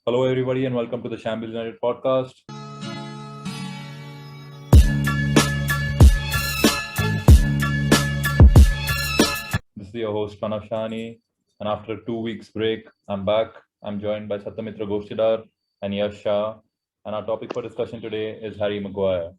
Hello, everybody, and welcome to the Shambles United podcast. This is your host, Pranav Shahaney, and after a 2 weeks break, I'm back. I'm joined by Satamitra Ghosdastidar and Yash Shah, and our topic for discussion today is Harry Maguire.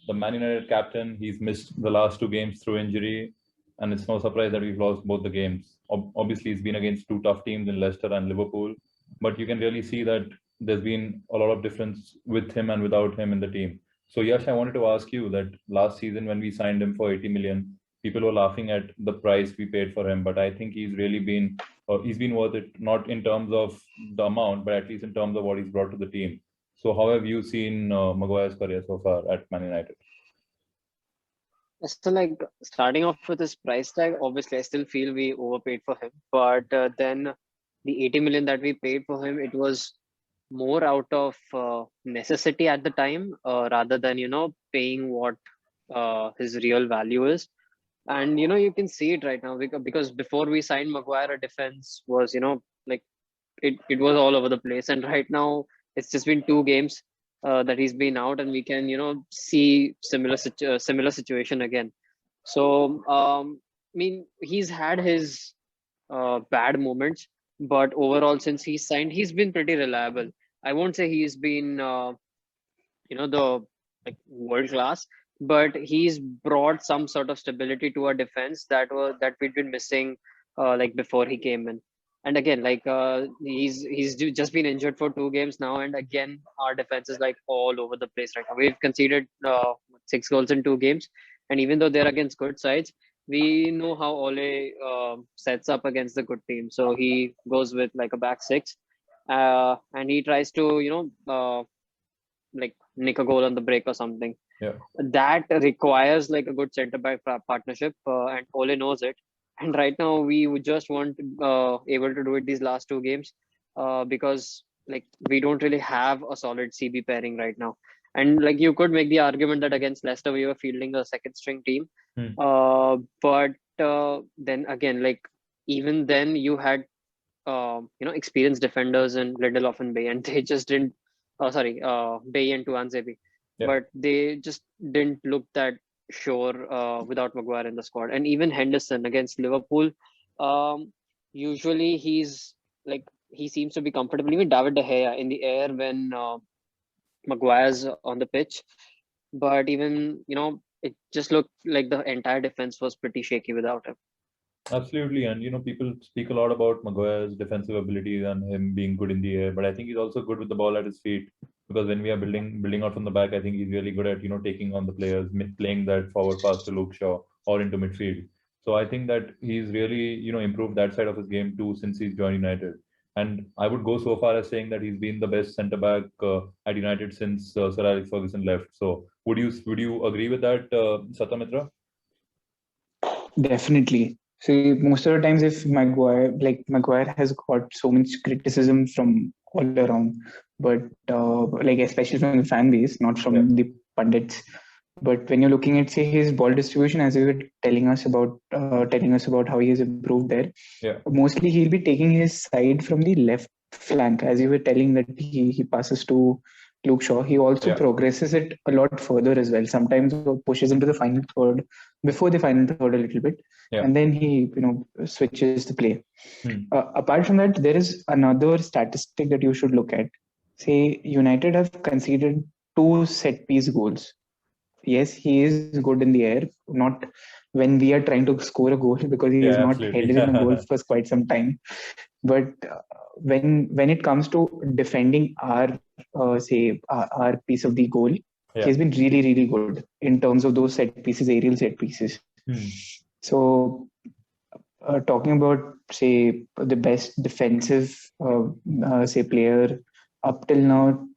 The Man United captain, he's missed the last two games through injury, and it's no surprise that we've lost both the games. Obviously, it's been against two tough teams in Leicester and Liverpool, but you can really see that there's been a lot of difference with him and without him in the team. So, Yash, I wanted to ask you that last season when we signed him for 80 million, people were laughing at the price we paid for him, but I think he's been worth it, not in terms of the amount, but at least in terms of what he's brought to the team. So, how have you seen Maguire's career so far at Man United? So, starting off with his price tag, obviously, I still feel we overpaid for him. But then the 80 million that we paid for him, it was more out of necessity at the time rather than, paying what his real value is. And, you can see it right now because before we signed Maguire, our defense was, like it was all over the place. And right now, it's just been two games that he's been out, and we can see similar situation again. So I mean, he's had his bad moments, but overall, since he's signed, he's been pretty reliable. I won't say he's been the like world class, but he's brought some sort of stability to our defense that we'd been missing like before he came in. And again, he's just been injured for two games now, and again our defense is like all over the place right now. We've conceded 6 goals in two games, and even though they're against good sides, we know how Ole sets up against the good team. So he goes with like a back six, and he tries to like nick a goal on the break or something. Yeah. That requires like a good centre back partnership, and Ole knows it. And right now we would just weren't able to do it these last two games because like we don't really have a solid CB pairing right now. And like you could make the argument that against Leicester we were fielding a second string team, Hmm. but then again, like even then you had experienced defenders in Lindelof and Bay, and they just didn't. Sorry, Bay and Tuanzebe, Yeah. but they just didn't look that sure without Maguire in the squad. And even Henderson against Liverpool, usually he seems to be comfortable. Even David De Gea in the air when Maguire's on the pitch, but even it just looked like the entire defense was pretty shaky without him. Absolutely, and people speak a lot about Maguire's defensive abilities and him being good in the air, but I think he's also good with the ball at his feet because when we are building out from the back, I think he's really good at taking on the players, playing that forward pass to Luke Shaw or into midfield. So I think that he's really improved that side of his game too since he's joined United. And I would go so far as saying that he's been the best centre back at United since Sir Alex Ferguson left. So would you agree with that, Satamitra? Definitely. See, most of the times, if Maguire has got so much criticism from all around, but especially from the fan base, not Yeah. from the pundits. But when you're looking at, say, his ball distribution, as you were telling us about how he has improved there, Yeah. mostly he'll be taking his side from the left flank, as you were telling that he passes to Luke Shaw. He also Yeah. progresses it a lot further as well. Sometimes pushes into the final third, before the final third a little bit, Yeah. and then he switches the play. Hmm. Apart from that, there is another statistic that you should look at. Say United have conceded two set piece goals. Yes, he is good in the air, not when we are trying to score a goal because he is Yeah, not absolutely. headed in a goal for quite some time. But when it comes to defending our piece of the goal, Yeah. he's been really really good in terms of those set pieces, aerial set pieces. Hmm. So talking about say the best defensive player up till now,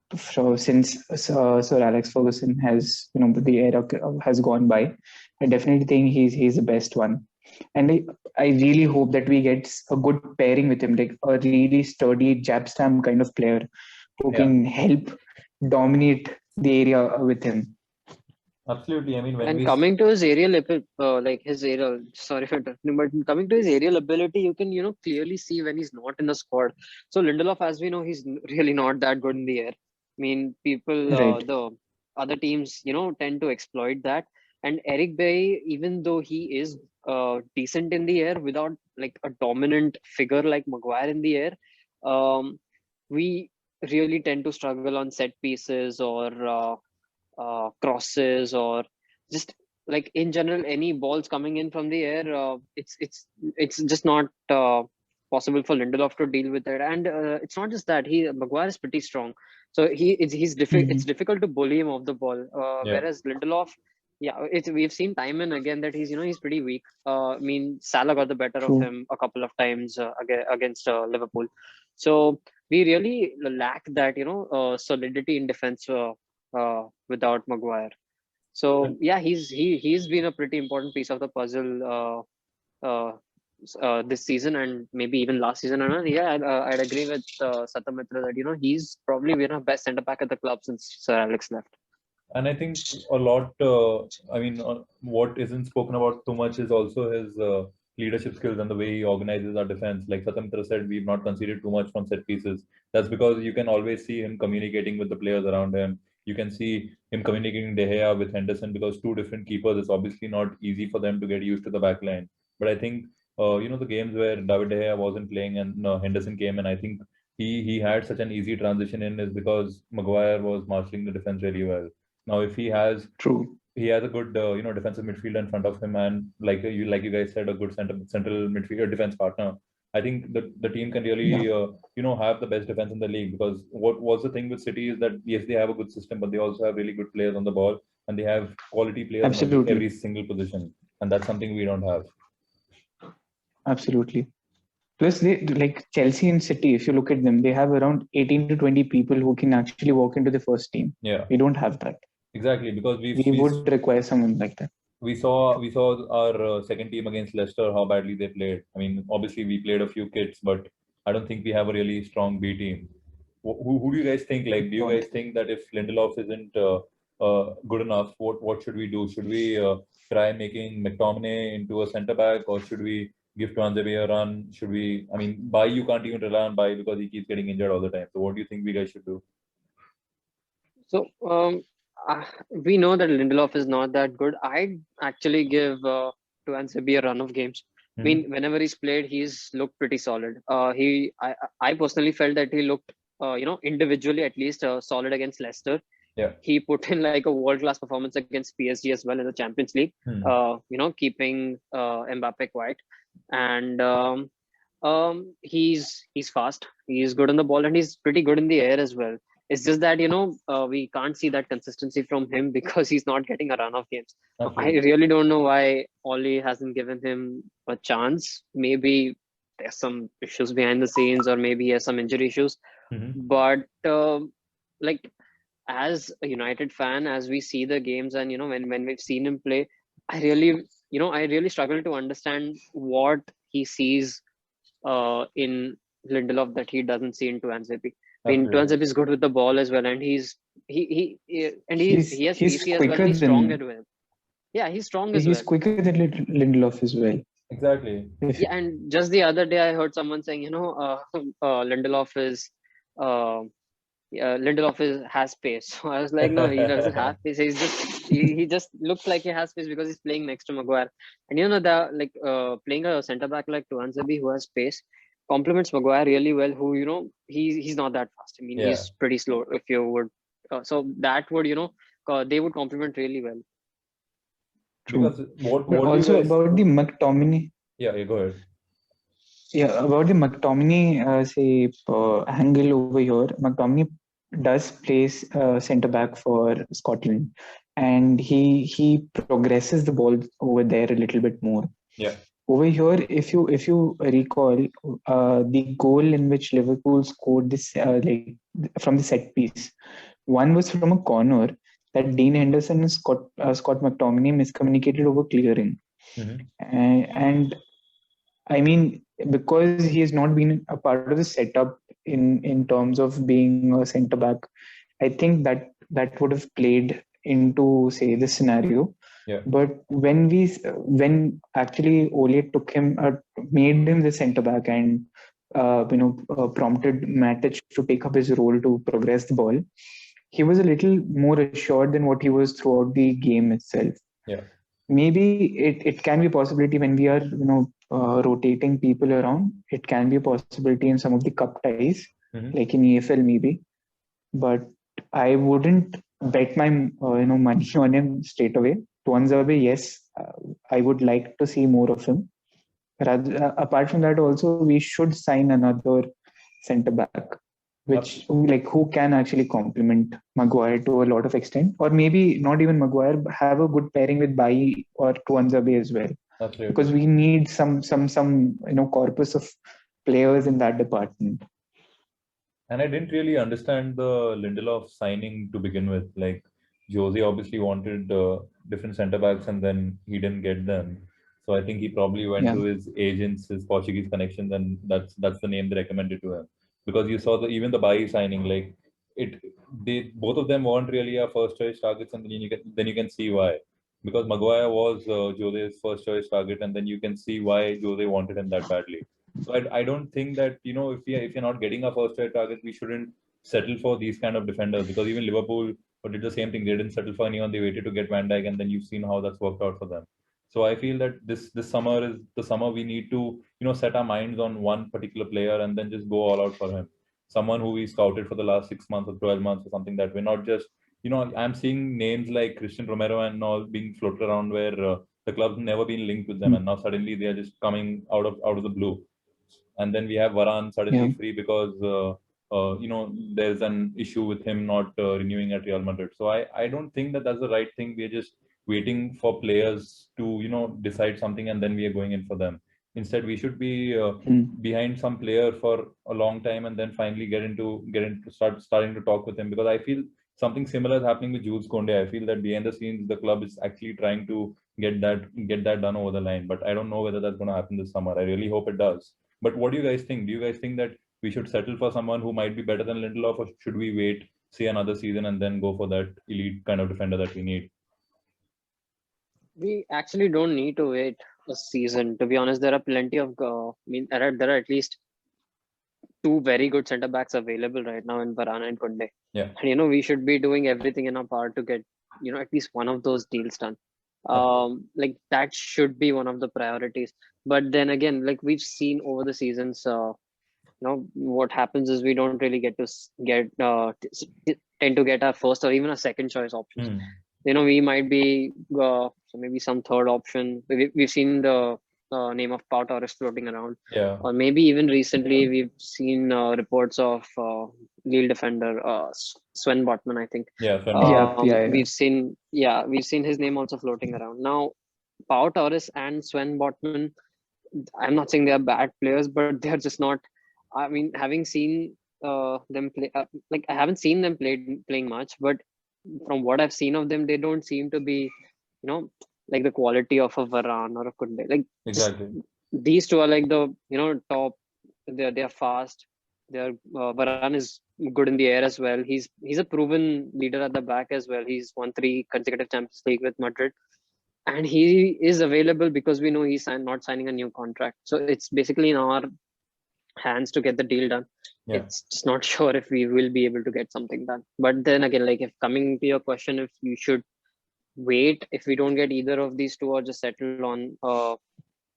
since Sir Alex Ferguson has the era has gone by, I definitely think he's the best one. And I really hope that we get a good pairing with him, like a really sturdy jab stamp kind of player who Yeah. can help dominate the area with him. Absolutely. I mean, when And we coming to his like his aerial, sorry for interrupting, but coming to his aerial ability, you can, clearly see when he's not in the squad. So Lindelof, as we know, he's really not that good in the air. I mean, people, Right. the other teams, tend to exploit that. And Eric Bay, even though he is decent in the air without like a dominant figure like Maguire in the air, um, we really tend to struggle on set pieces or crosses or just like in general any balls coming in from the air. It's just not possible for Lindelof to deal with it. And it's not just that he Maguire is pretty strong, so it's Mhm. difficult to bully him off the ball. yeah, Whereas Lindelof, yeah, we've seen time and again that he's pretty weak. I mean, Salah got the better of True. him a couple of times against Liverpool. So we really lack that solidity in defense without Maguire. So and yeah, he's been a pretty important piece of the puzzle this season and maybe even last season. And yeah, I'd agree with Satamitra that he's probably been our best centre back at the club since Sir Alex left. I think a lot. I mean, what isn't spoken about too much is also his leadership skills and the way he organizes our defense. Like Satamitra said, we've not conceded too much from set pieces. That's because you can always see him communicating with the players around him. You can see him communicating De Gea with Henderson because two different keepers. It's obviously not easy for them to get used to the back line. But I think the games where David De Gea wasn't playing and Henderson came, and I think he had such an easy transition in is because Maguire was marshalling the defense really well. Now, if True. he has a good defensive midfielder in front of him, and like you guys said, a good central midfielder defense partner, I think the team can Yeah. really have the best defense in the league. Because what was the thing with City is that yes, they have a good system, but they also have really good players on the ball, and they have quality players in every Absolutely. single position, and that's something we don't have. Absolutely. Plus, they like Chelsea and City. If you look at them, they have around 18 to 20 people who can actually walk into the first team. Yeah, We don't have that. exactly. Because We would require someone like that. we saw our second team against Leicester how badly they played. I mean, obviously we played a few kids, but I don't think we have a really strong B team. Who do you guys think? Like, Good do you point. guys think that if Lindelof isn't good enough, what should we do? Should we try making McTominay into a centre back, or should we give Tuanzebe a run? Should we? I mean, Bai you can't even rely on Bai because he keeps getting injured all the time. So, what do you think we guys should do? So we know that Lindelof is not that good. I'd actually give to Ansebi a run of games. I Hmm. mean, whenever he's played, he's looked pretty solid. I personally felt that he looked, individually at least solid against Leicester. Yeah. He put in like a world class performance against PSG as well in the Champions League. Hmm. Keeping Mbappe quiet, and he's fast. He's good on the ball, and he's pretty good in the air as well. It's just that we can't see that consistency from him because he's not getting a run of games. I Absolutely. really don't know why Oli hasn't given him a chance. Maybe there's some issues behind the scenes, or maybe he has some injury issues. Hmm. But like as a United fan, as we see the games, and when we've seen him play, I really struggle to understand what he sees in Lindelof that he doesn't see in Tuanzebe. I mean, Absolutely. Tuanzebe is good with the ball as well, and he has He's PC as well, and quicker he's strong than as well. Yeah, he's strong as well. Lindelof as well. Exactly. If Yeah, and just the other day I heard someone saying, Lindelof is uh, has pace. So I was like, no, he doesn't have pace. He just looks like he has pace because he's playing next to Maguire. And the like playing a centre back like Tuanzebe who has pace complements Maguire really well. Who he's not that fast. I mean, Yeah. he's pretty slow. If you would, so that would they would complement really well. true. Because what But what do you also guys? about the McTominay, Yeah, you go ahead. yeah, about the McTominay, angle over here. McTominay does place centre back for Scotland, and he progresses the ball over there a little bit more. Yeah. Over here, if you recall, the goal in which Liverpool scored this from the set piece, one was from a corner that Dean Henderson and Scott McTominay miscommunicated over clearing, Hmm. and I mean, because he has not been a part of the setup in terms of being a centre back, I think that would have played into say this scenario. Yeah. But when actually Ole took him, made him the centre back, and prompted Matic to take up his role to progress the ball, he was a little more assured than what he was throughout the game itself. Yeah. Maybe it can be a possibility when we are rotating people around. It can be a possibility in some of the cup ties, like in EFL maybe. But I wouldn't bet my money on him straight away. Tuanzebe, yes, I would like to see more of him. Apart from that, also we should sign another centre back, which who can actually complement Maguire to a lot of extent, or maybe not even Maguire, have a good pairing with Bailly or Tuanzebe as well. Absolutely. Because we need some corpus of players in that department. And I didn't really understand the Lindelof signing to begin with. Like, Jose obviously wanted different centre backs, and then he didn't get them. So I think he probably went to his agents, his Portuguese connections, and that's the name they recommended to him. Because you saw even the Bailly signing, like they both of them weren't really our first choice targets, and then you can see why. Because Maguire was Jose's first choice target, and then you can see why Jose wanted him that badly. So I don't think that if you're not getting a first choice target, we shouldn't settle for these kind of defenders, because even Liverpool did the same thing. They didn't settle for anyone. They waited to get Van Dijk, and then you've seen how that's worked out for them. So I feel that this summer is the summer we need to set our minds on one particular player and then just go all out for him. Someone who we scouted for the last 6 months or 12 months or something, that we're not just I'm seeing names like Christian Romero and all being floated around where the club's never been linked with them, and now suddenly they are just coming out of the blue. And then we have Varane suddenly free because there's an issue with him not renewing at Real Madrid. So I don't think that that's the right thing. We're just waiting for players to decide something, and then we are going in for them. Instead, we should be behind some player for a long time, and then finally get into starting to talk with him. Because I feel something similar is happening with Jules Koundé. I feel that behind the scenes, the club is actually trying to get that done over the line. But I don't know whether that's going to happen this summer. I really hope it does. But what do you guys think? Do you guys think that we should settle for someone who might be better than Lindelof, or should we wait, see another season, and then go for that elite kind of defender that we need? We actually don't need to wait a season. To be honest, there are plenty of. There are at least two very good centre backs available right now in Varane and Koundé. Yeah. And we should be doing everything in our power to get at least one of those deals done. Like that should be one of the priorities. But then again, like we've seen over the seasons, what happens is we don't really tend to get our first or even a second choice options. We might be maybe some third option. We've seen the name of Pau Torres floating around. Yeah. Or maybe even recently we've seen reports of Lille defender Sven Botman, I think. Yeah, Sven We've seen his name also floating around. Now, Pau Torres and Sven Botman, I'm not saying they are bad players, but they're just not. I mean, having seen them play, I haven't seen them playing much, but from what I've seen of them, they don't seem to be, like the quality of a Varane or a Koundé. Like exactly, these two are like the top. They're fast. Varane is good in the air as well. He's a proven leader at the back as well. He's won 3 consecutive Champions League with Madrid, and he is available because we know he's not signing a new contract. So it's basically in our hands to get the deal done. Yeah. It's just not sure if we will be able to get something done. But then again, like if coming to your question, if you should wait if we don't get either of these two, or just settle on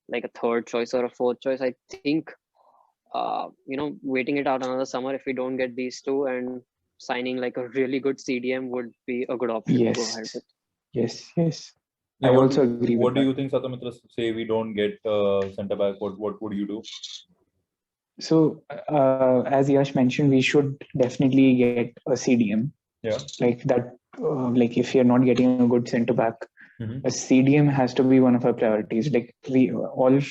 like a third choice or a fourth choice, I think waiting it out another summer if we don't get these two and signing like a really good CDM would be a good option to go ahead with. Yes. Yeah, I also agree. What do you think, Satamitra? Say we don't get centre back, what would you do? So, as Yash mentioned, we should definitely get a CDM. Yeah. Like that. Like if you're not getting a good centre back, a CDM has to be one of our priorities. Like we all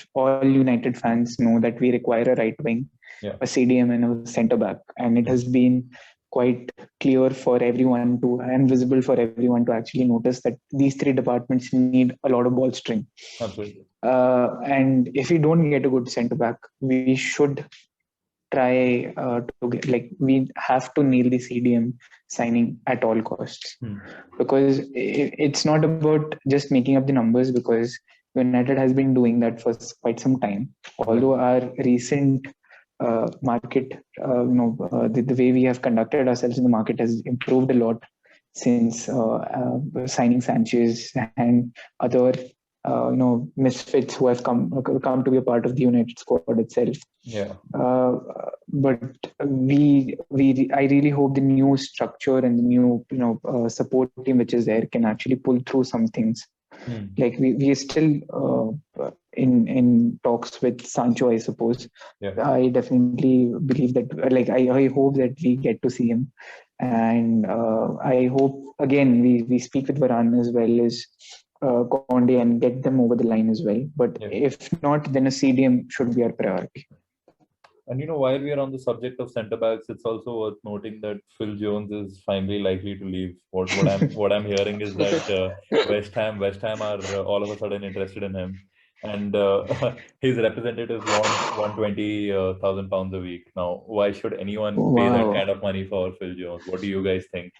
United fans know that we require a right wing, a CDM, and a centre back, and it has been quite clear for everyone and visible for everyone to actually notice that these 3 departments need a lot of ball string. Absolutely. And if we don't get a good centre back, we should try to get, like, we have to nail the CDM signing at all costs, because it's not about just making up the numbers, because United has been doing that for quite some time. Although our recent market, the way we have conducted ourselves in the market has improved a lot since signing Sanchez and other misfits who have come to be a part of the United squad itself. Yeah. But I really hope the new structure and the new support team which is there can actually pull through some things. Like we are still in talks with Sancho, I suppose. Yeah. I definitely believe that. Like I hope that we get to see him, and I hope again we speak with Varane as well as Conde and get them over the line as well. But if not, then a CDM should be our priority. And while we are on the subject of centre backs, it's also worth noting that Phil Jones is finally likely to leave. What I'm hearing is that West Ham are all of a sudden interested in him, and his representatives want £120,000 a week. Now, why should anyone pay that kind of money for Phil Jones? What do you guys think?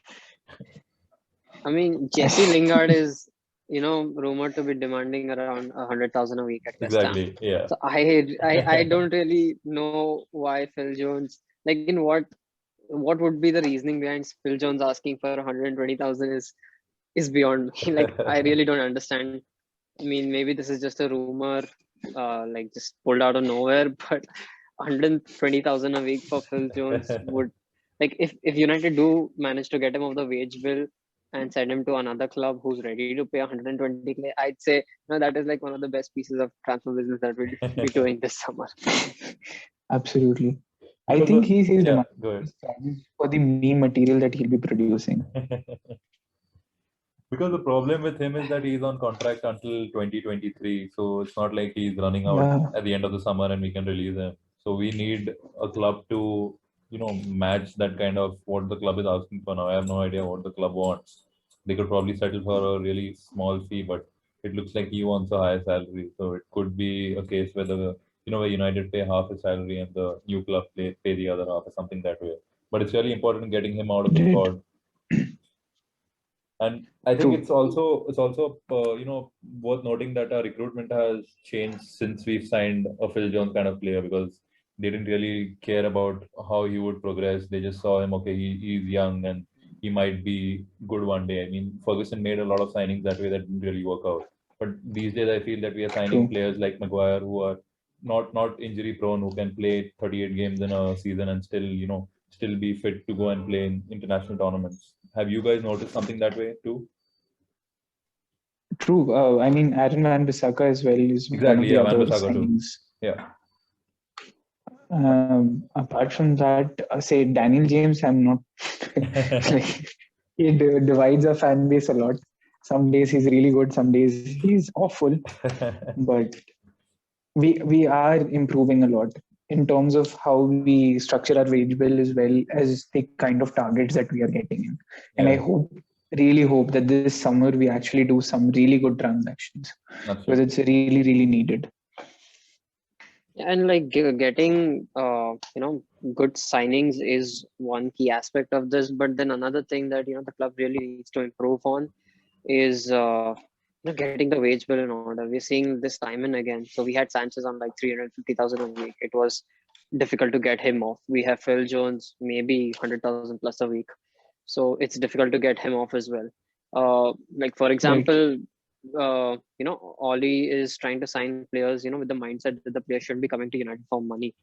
I mean, Jesse Lingard is, rumored to be demanding around 100,000 a week at West Ham. Exactly. Yeah. So I don't really know why Phil Jones, like, in what would be the reasoning behind Phil Jones asking for 120,000 is beyond me. Like, I really don't understand. I mean, maybe this is just a rumor, like just pulled out of nowhere, but 120,000 a week for Phil Jones would, like, if United do manage to get him off the wage bill and send him to another club who's ready to pay 120K, I'd say that is like one of the best pieces of transfer business that we'll be doing this summer. Absolutely. I think he's demanding for the meme material that he'll be producing. Because the problem with him is that he's on contract until 2023. So it's not like he's running out at the end of the summer and we can release him. So we need a club to, match that kind of what the club is asking for now. I have no idea what the club wants. They could probably settle for a really small fee, but it looks like he wants a higher salary. So it could be a case where where United pay half his salary and the new club pay the other half or something that way. But it's really important getting him out of the squad. And I think it's also worth noting that our recruitment has changed since we've signed a Phil Jones kind of player, because they didn't really care about how he would progress. They just saw him, okay, he's young and he might be good one day. I mean, Ferguson made a lot of signings that way that didn't really work out. But these days, I feel that we are signing players like Maguire who are not injury prone, who can play 38 games in a season and still be fit to go and play in international tournaments. Have you guys noticed something that way too? True. I mean, Aaron Wan-Bissaka as well is one of the other signings. Yeah. Apart from that, say Daniel James, I'm not. He divides our fan base a lot. Some days he's really good, some days he's awful. But we are improving a lot in terms of how we structure our wage bill as well as the kind of targets that we are getting in. And I really hope that this summer we actually do some really good transactions. Because it's really, really needed. And like getting good signings is one key aspect of this, but then another thing that the club really needs to improve on is getting the wage bill in order. We're seeing this time and again. So we had Sanchez on like 350,000 a week. It was difficult to get him off. We have Phil Jones, maybe 100,000 plus a week. So it's difficult to get him off as well. Like for example, Ole is trying to sign players, with the mindset that the player should be coming to United for money.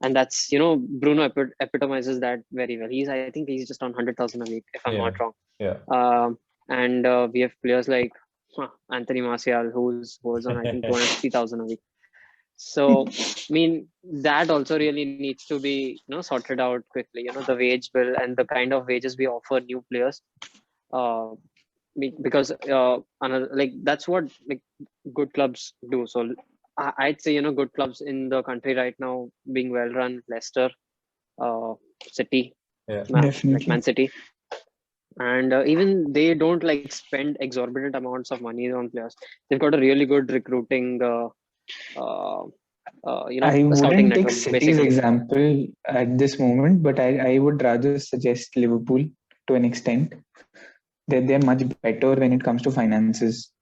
And that's, Bruno epitomizes that very well. I think he's just on 100,000 a week, if I'm not wrong. Yeah. And we have players like Anthony Martial, who's on, I think, 250,000 a week. So, I mean, that also really needs to be, sorted out quickly, the wage bill and the kind of wages we offer new players. Because that's what like good clubs do. So I'd say good clubs in the country right now being well run, Leicester, City, like Man City, and even they don't like spend exorbitant amounts of money on players. They've got a really good recruiting I a scouting wouldn't take network City's basically. example at this moment, but I would rather suggest Liverpool to an extent. They're much better when it comes to finances.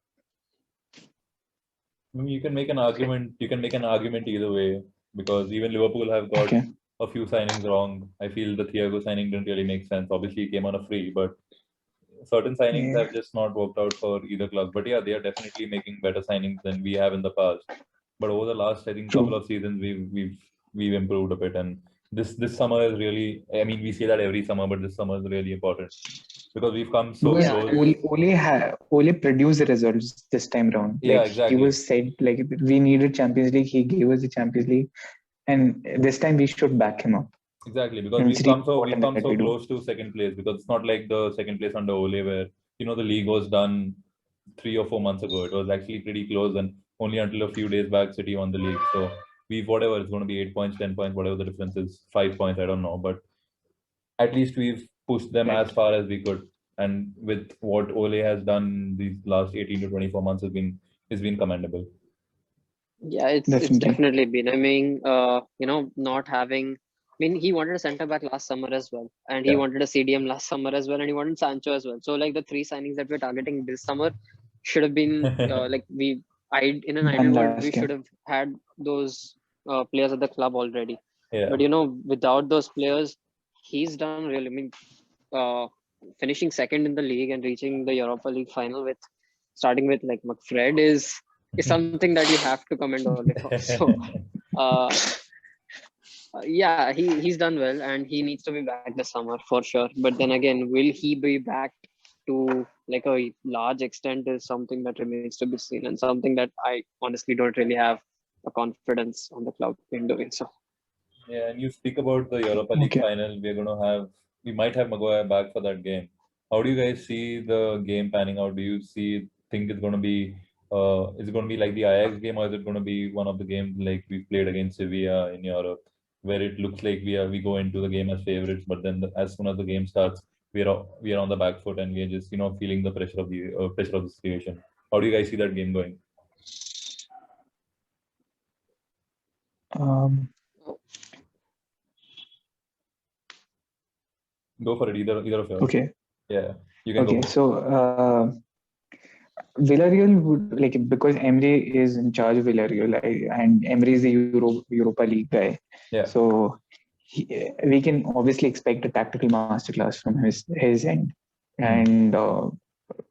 I mean, you can make an argument. You can make an argument either way because even Liverpool have got Okay. a few signings wrong. I feel the Thiago signing didn't really make sense. Obviously, he came on a free, but certain signings Yeah. have just not worked out for either club. But yeah, they are definitely making better signings than we have in the past. But over the last, I think, couple True. of seasons, we've improved a bit. And this summer is really. I mean, we say that every summer, but this summer is really important because we've come so Because Yeah, close. Ole produced the results this time round. Yeah, Like he exactly. was said, like we needed Champions League. He gave us the Champions League, and this time we should back him up. Exactly, because And it's really we've important come that so we do. close to second place because it's not like the second place under Ole where the league was done 3 or 4 months ago. It was actually pretty close, and only until a few days back City won the league. So we whatever it's going to be 8 points, 10 points, whatever the difference is, 5 points, I don't know, but at least we've pushed them as Correct. far as we could. And with what Ole has done these last 18 to 24 months has been commendable. yeah, it's Definitely. definitely been. I mean, not having. I mean, he wanted a centre back last summer as well, and he Yeah. wanted a CDM last summer as well, and he wanted Sancho as well. So like the three signings that we're targeting this summer should have been like I in an ideal Done world we last should year. have had those players at the club already. Yeah. But without those players, he's done really. I mean, uh, finishing second in the league and reaching the Europa League final with starting with like McFred is something that you have to commend Ole for. So uh, yeah, he's done well and he needs to be back this summer for sure. But then again, will he be back to like a large extent is something that remains to be seen and something that I honestly don't really have a confidence on the club in doing so. Yeah, and you speak about the Europa League Okay. final. We might have Maguire back for that game. How do you guys see the game panning out? Do you think it's going to be, is it going to be like the Ajax game, or is it going to be one of the games like we played against Sevilla in Europe, where it looks like we go into the game as favorites, but then as soon as the game starts, we are on the back foot and we are just feeling the pressure of the situation. How do you guys see that game going? Um, Go for it, either of you. okay. Yeah, you can go Okay. for it. So Villarreal would like because Emery is in charge of Villarreal, and Emery is the Europa League guy. Yeah. So we can obviously expect a tactical masterclass from his end. Hmm. And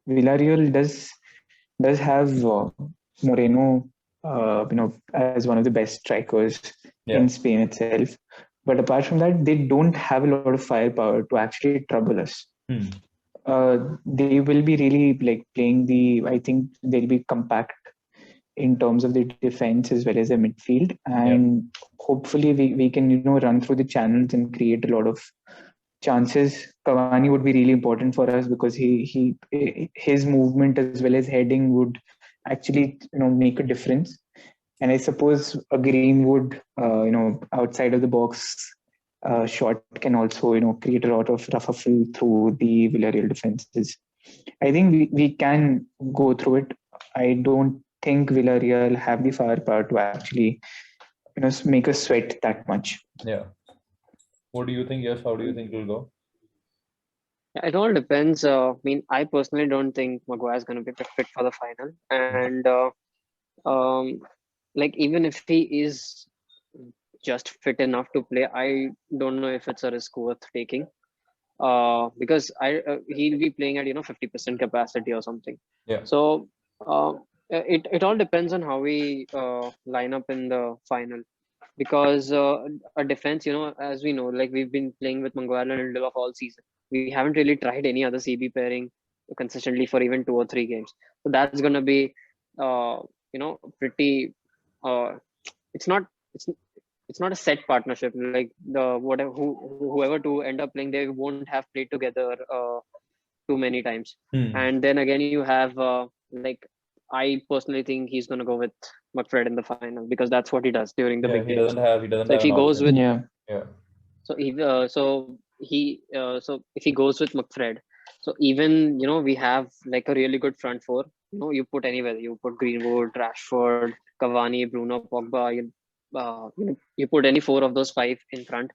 Villarreal does have Moreno, as one of the best strikers Yeah. in Spain itself. But apart from that, they don't have a lot of firepower to actually trouble us. Hmm. They will be really like playing I think they'll be compact in terms of the defense as well as the midfield. Yeah. And hopefully we can, run through the channels and create a lot of chances. Cavani would be really important for us because his movement as well as heading would actually, make a difference. And I suppose a Greenwood, outside of the box shot can also, create a lot of ruffle through the Villarreal defenses. I think we can go through it. I don't think Villarreal have the firepower to actually, make us sweat that much. Yeah. What do you think? Yes. How do you think it'll go? Yeah, it all depends. I mean, I personally don't think Maguire is going to be fit for the final, and um, like even if he is just fit enough to play, I don't know if it's a risk worth taking. Because he'll be playing at 50% capacity or something. Yeah. So it all depends on how we line up in the final. Because a defense, as we know, like we've been playing with Maguire and Lindelof all season. We haven't really tried any other CB pairing consistently for even 2 or 3 games. So that's gonna be, pretty. Uh, it's not. It's not a set partnership. Like whoever to end up playing, they won't have played together too many times. Hmm. And then again, you have like I personally think he's gonna go with McFred in the final because that's what he does during the Yeah. big He games. doesn't have. He doesn't So if have he an goes with option. Yeah. Yeah. so if he goes with McFred, so even we have like a really good front four. You put anywhere. You put Greenwood, Rashford, Cavani, Bruno, Pogba. you put any four of those five in front.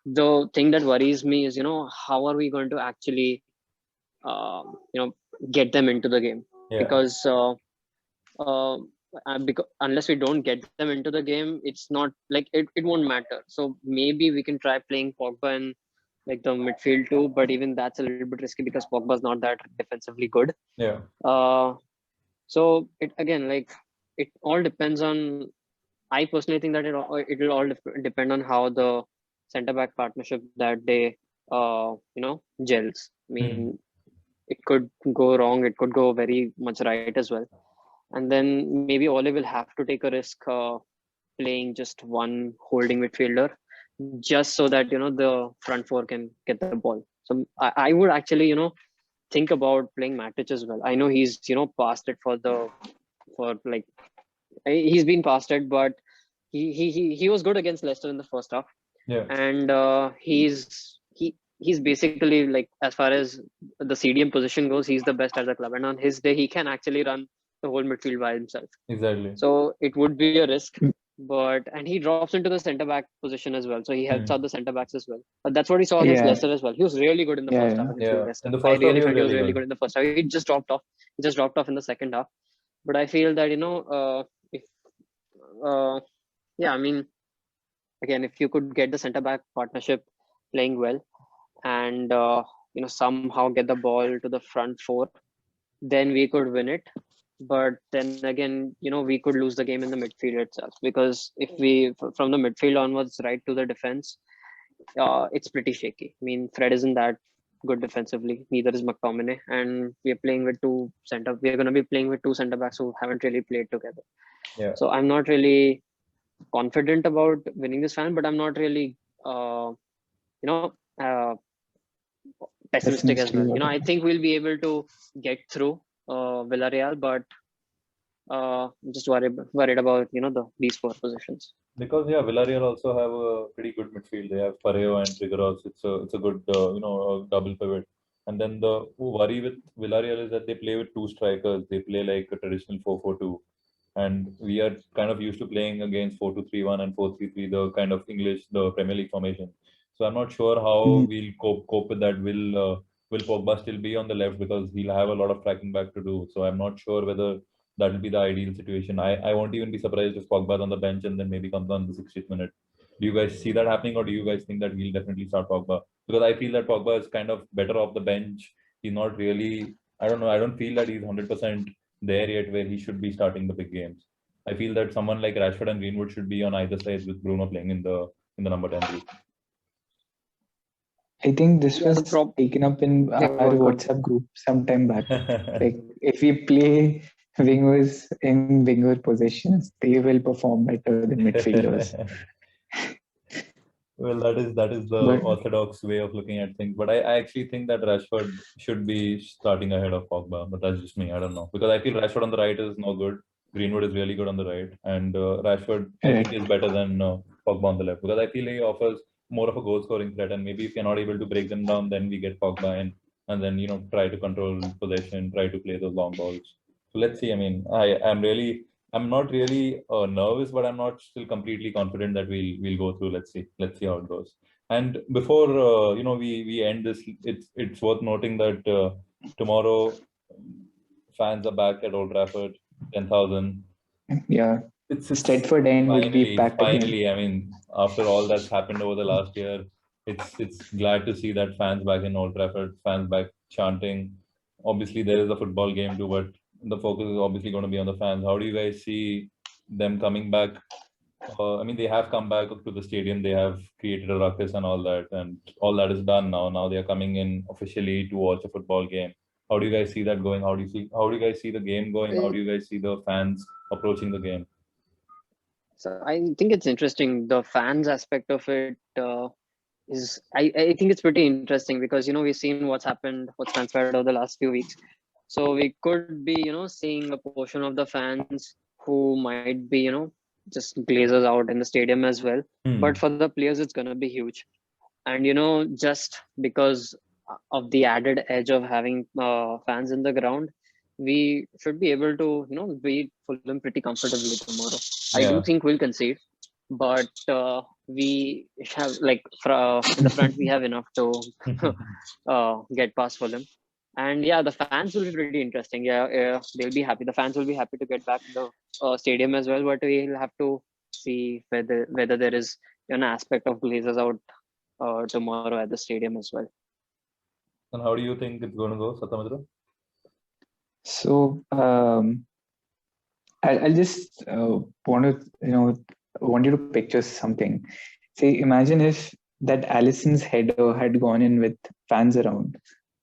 The thing that worries me is, how are we going to actually, get them into the game? Yeah. Because unless we don't get them into the game, it's not like it won't matter. So maybe we can try playing Pogba in like the midfield too, but even that's a little bit risky because Pogba's not that defensively good. Yeah. So it again, like, it all depends on. I personally think that it will all depend on how the center back partnership that day gels. I mean, it could go wrong, it could go very much right as well. And then maybe Ole will have to take a risk playing just one holding midfielder, just so that the front four can get the ball. So I would actually think about playing Matic as well. I know he's past it for like he's been past it, but he was good against Leicester in the first half. Yeah. And he's basically, like, as far as the CDM position goes, he's the best at the club, and on his day he can actually run the whole midfield by himself. Exactly. So it would be a risk, and he drops into the centre back position as well, so he helps out the centre backs as well. But that's what he saw against Yeah. Leicester as well. He was really good in the first half against Yeah. Leicester. In the I first half, really he was felt he was really really good. good in the first half. He just dropped off. He just dropped off in the second half. But I feel that if yeah, I mean, again, if you could get the centre back partnership playing well, and somehow get the ball to the front four, then we could win it. But then again, we could lose the game in the midfield itself, because if we from the midfield onwards right to the defense, it's pretty shaky. I mean, Fred isn't that good defensively, neither is McTominay, and we're playing with we're going to be playing with two centre backs who haven't really played together. Yeah. So I'm not really confident about winning this fan, but I'm not really you know uh, pessimistic as well. I think we'll be able to get through Villarreal, but I'm just worried about these four positions. Because Villarreal also have a pretty good midfield. They have Parejo and Trigueros. It's a good double pivot. And then the worry with Villarreal is that they play with two strikers. They play like a traditional 4-4-2, and we are kind of used to playing against 4-2-3-1 and 4-3-3, the kind of English, the Premier League formation. So I'm not sure how we'll cope with that. Will Pogba still be on the left, because he'll have a lot of tracking back to do. So I'm not sure whether that will be the ideal situation. I won't even be surprised if Pogba's on the bench and then maybe comes on the 60th minute. Do you guys see that happening, or do you guys think that we'll definitely start Pogba? Because I feel that Pogba is kind of better off the bench. He's not really. I don't know. I don't feel that he's 100% there yet, where he should be starting the big games. I feel that someone like Rashford and Greenwood should be on either side, with Bruno playing in the number 10 position. I think this Yeah, was taken up in our WhatsApp group sometime back. Like, if we play wingers in winger positions, they will perform better than midfielders. Well, that is the orthodox way of looking at things. But I actually think that Rashford should be starting ahead of Pogba. But that's just me. I don't know, because I feel Rashford on the right is no good. Greenwood is really good on the right, and Rashford I think is better than Pogba on the left, because I feel he offers more of a goal scoring threat. And maybe if you're not able to break them down, then we get Pogba in, and then try to control possession, try to play those long balls. So let's see. I mean, I'm not really nervous, but I'm not still completely confident that we'll go through. Let's see how it goes. And before we end this, it's worth noting that tomorrow fans are back at Old Trafford, 10,000. Yeah, it's Stretford End would be packed finally. again. I mean, after all that's happened over the last year, it's glad to see that fans back in Old Trafford, fans back chanting. Obviously, there is a football game too, but the focus is obviously going to be on the fans. How do you guys see them coming back? I mean, they have come back to the stadium. They have created a ruckus and all that, and all that is done now. Now they are coming in officially to watch a football game. How do you guys see that going? How do you guys see the game going? How do you guys see the fans approaching the game? So I think it's interesting. The fans aspect of it I think it's pretty interesting, because we've seen what's transpired over the last few weeks. So we could be seeing a portion of the fans who might be just glazers out in the stadium as well. But for the players, it's gonna be huge. And just because of the added edge of having fans in the ground, we should be able to beat Fulham pretty comfortably tomorrow. I do think we'll concede, but we have like in the front we have enough to get past Fulham. And yeah, the fans will be pretty interesting. Yeah, they'll be happy. The fans will be happy to get back in the stadium as well. But we'll have to see whether there is an aspect of Glazers out tomorrow at the stadium as well. And how do you think it's going to go, Satamitra? So I'll just want to want you to picture something. Say, imagine if that Allison's header had gone in with fans around.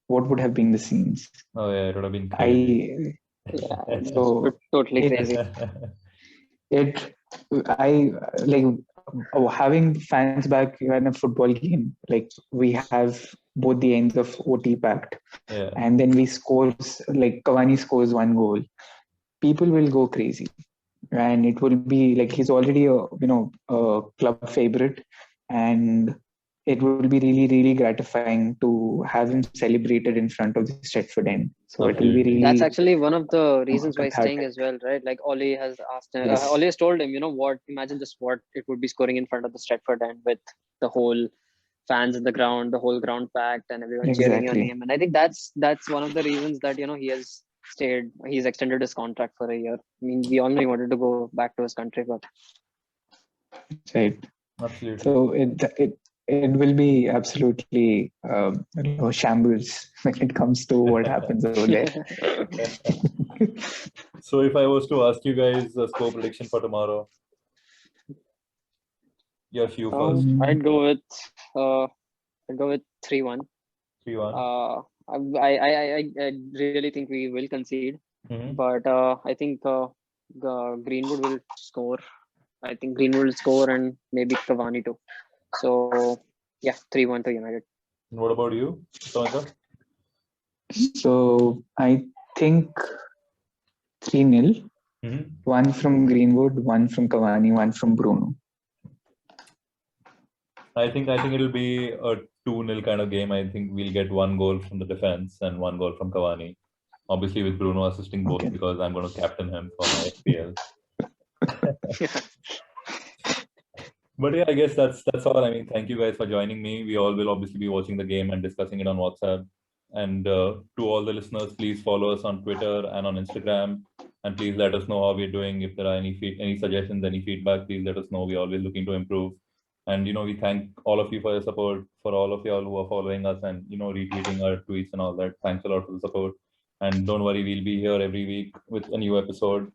What would have been the scenes? Oh yeah, it would have been crazy. Yeah, So totally it, crazy. it I like having fans back in a football game. Like we have both the ends of OT packed, Yeah. and then we scores like Cavani scores one goal. People will go crazy, and it will be like he's already a club favorite, and it will be really gratifying to have him celebrated in front of the Stretford end. So it will be Absolutely. That's really actually one of the reasons why he's staying cathartic. as well, right? Like Ole has asked, Yes, Ole has told him, what? Imagine just what it would be scoring in front of the Stretford end with the whole fans in the ground, the whole ground packed, and everyone cheering your exactly. name. And I think that's one of the reasons that he has stayed. He's extended his contract for a year. I mean, we all know he wanted to go back to his country, but Right. Absolutely. So it will be absolutely shambles when it comes to what happens over there. So if I was to ask you guys a score prediction for tomorrow, Yash, you first. I'd go with uh, 3-1. 3-1. I really think we will concede, but I think Greenwood will score. I think Greenwood will score and maybe Cavani too. So yeah, 3-1 to United. And what about you, Satamitra? So I think 3-0. One from Greenwood, one from Cavani, one from Bruno. I think it'll be a 2-0 kind of game. I think we'll get one goal from the defense and one goal from Cavani. Obviously, with Bruno assisting both Okay. because I'm going to captain him for my FPL. But yeah, I guess that's all. I mean, thank you guys for joining me. We all will obviously be watching the game and discussing it on WhatsApp. And to all the listeners, please follow us on Twitter and on Instagram. And please let us know how we're doing. If there are any suggestions, any feedback, please let us know. We're always looking to improve. And we thank all of you for your support, for all of y'all who are following us and retweeting our tweets and all that. Thanks a lot for the support. And don't worry, we'll be here every week with a new episode.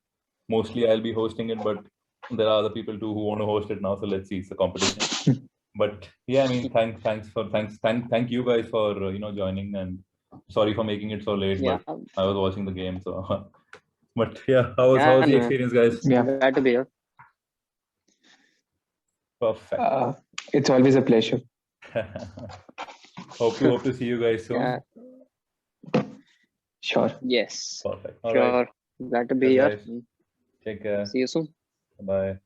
Mostly I'll be hosting it, but there are other people too who want to host it now. So let's see, it's a competition. But yeah, I mean, thank you guys for joining, and sorry for making it so late, Yeah. but I was watching the game, so. But yeah, how was the no. experience, guys? Yeah. Glad to be here. Perfect. It's always a pleasure. hope to see you guys soon. Yeah. Sure. Yes. Perfect. All Sure. right. Glad to be Yes, here. guys. Take care. See you soon. Bye.